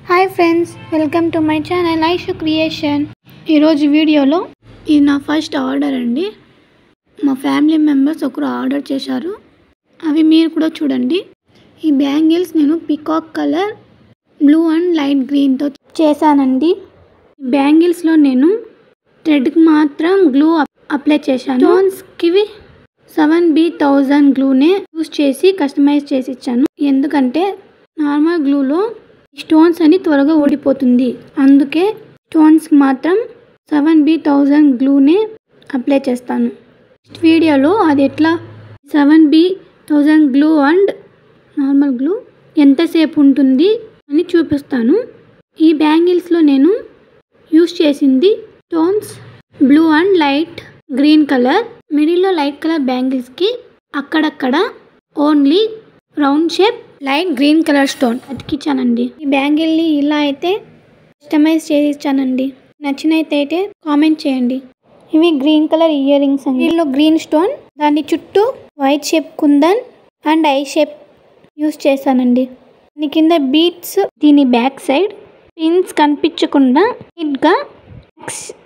Hi friends, welcome to my channel Aishu creation. ఈరోజు వీడియోలో ఇది నా ఫస్ట్ ఆర్డర్ అండి. మా ఫ్యామిలీ మెంబర్స్ ఒకరు ఆర్డర్ చేశారు, అవి మీరు కూడా చూడండి. ఈ బ్యాంగిల్స్ నేను peacock colour, blue and light గ్రీన్తో చేశానండి. బ్యాంగిల్స్లో నేను థ్రెడ్కి మాత్రం గ్లూ అప్లై చేశాను. స్టోన్స్కి 7B1000 గ్లూనే యూస్ చేసి కస్టమైజ్ చేసి ఇచ్చాను. ఎందుకంటే నార్మల్ గ్లూలో స్టోన్స్ అని త్వరగా ఊడిపోతుంది, అందుకే స్టోన్స్కి మాత్రం 7B1000 గ్లూనే అప్లై చేస్తాను. నెక్స్ట్ వీడియోలో అది ఎట్లా 7B1000 glue and normal glue ఎంతసేపు ఉంటుంది అని చూపిస్తాను. ఈ బ్యాంగిల్స్లో నేను యూస్ చేసింది stones blue and light green colour. మిడిల్లో లైట్ కలర్ బ్యాంగిల్స్కి అక్కడక్కడ only round shape light green colour stone అతికిచ్చానండి. ఈ బ్యాంగిల్ని ఇలా అయితే కస్టమైజ్ చేసి ఇచ్చానండి. నచ్చినైతే కామెంట్ చేయండి. ఇవి గ్రీన్ కలర్ ఇయర్ రింగ్స్ అండి. వీటిలో గ్రీన్ స్టోన్, దాని చుట్టూ white shape kundan and I shape use చేశానండి. దీని కింద బీట్స్, దీని బ్యాక్ సైడ్ పిన్స్ కనిపించకుండా నీట్గా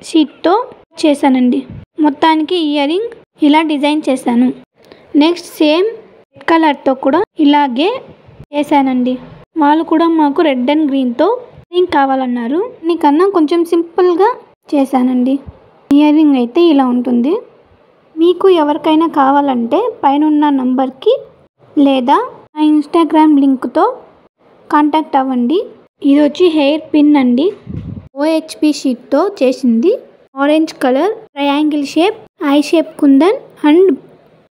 షీట్తో చేశానండి. మొత్తానికి ఇయర్ రింగ్ ఇలా డిజైన్ చేశాను. నెక్స్ట్ సేమ్ రెడ్ కలర్తో కూడా ఇలాగే చేశానండి. వాళ్ళు కూడా మాకు రెడ్ అండ్ గ్రీన్తో రింగ్ కావాలన్నారు. దీనికన్నా కొంచెం సింపుల్గా చేశానండి. ఇయర్ రింగ్ అయితే ఇలా ఉంటుంది. మీకు ఎవరికైనా కావాలంటే పైన ఉన్న నంబర్కి లేదా నా ఇన్స్టాగ్రామ్ లింక్తో కాంటాక్ట్ అవ్వండి. ఇది వచ్చి హెయిర్ పిన్ అండి. OHP షీట్తో చేసింది. Orange colour triangle shape I shape kundan and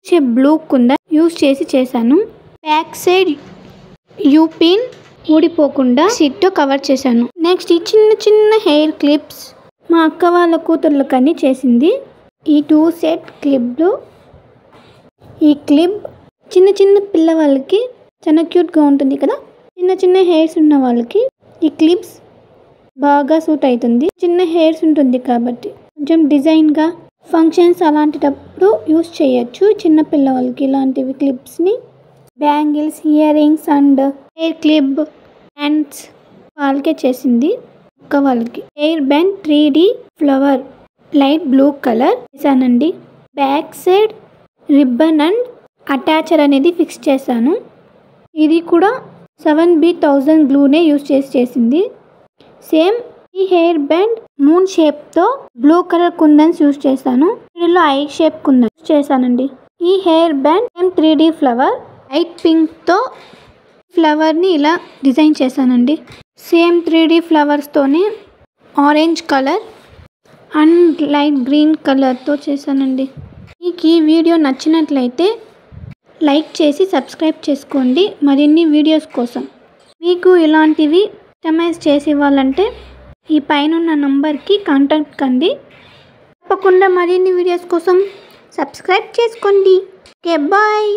shape blue kundan use చేసి చేశాను. బ్యాక్ సైడ్ యూ పిన్ ఊడిపోకుండా షీట్తో కవర్ చేశాను. నెక్స్ట్ ఈ చిన్న చిన్న హెయిర్ క్లిప్స్ మా అక్క వాళ్ళ కూతుర్లకని చేసింది. ఈ 2 సెట్ క్లిప్లు. ఈ క్లిప్ చిన్న చిన్న పిల్లవాళ్ళకి చాలా క్యూట్గా ఉంటుంది కదా. చిన్న చిన్న హెయిర్స్ ఉన్న వాళ్ళకి ఈ క్లిప్స్ బాగా సూట్ అవుతుంది. చిన్న హెయిర్స్ ఉంటుంది కాబట్టి కొంచెం డిజైన్గా ఫంక్షన్స్ అలాంటిటప్పుడు యూస్ చేయొచ్చు. చిన్న పిల్లవాళ్ళకి ఇలాంటివి క్లిప్స్ని bangles, earrings and hair clip hands వాళ్ళకే చేసింది. ఒక్క వాళ్ళకి hair band 3D flower light blue colour చేశానండి. Back side ribbon and attacher అనేది ఫిక్స్ చేశాను. ఇది కూడా 7B1000 గ్లూనే యూస్ చేసింది. సేమ్ ఈ హెయిర్ బ్యాండ్ మూన్ షేప్తో బ్లూ కలర్ కుందన్స్ యూస్ చేశాను. వీటిలో ఐ షేప్ కుందన్ చేశానండి. ఈ hair band 3D flower light పింక్తో ఫ్లవర్ని ఇలా డిజైన్ చేశానండి. సేమ్ 3D ఫ్లవర్స్తోనే orange colour and light green కలర్తో చేశానండి. మీకు ఈ వీడియో నచ్చినట్లయితే లైక్ చేసి సబ్స్క్రైబ్ చేసుకోండి మరిన్ని వీడియోస్ కోసం. మీకు ఇలాంటివి కస్టమైజ్ చేసి ఇవ్వాలంటే ఈ పైన ఉన్న నంబర్కి కాంటాక్ట్ కండి. తప్పకుండా మరిన్ని వీడియోస్ కోసం సబ్స్క్రైబ్ చేసుకోండి. Okay, bye.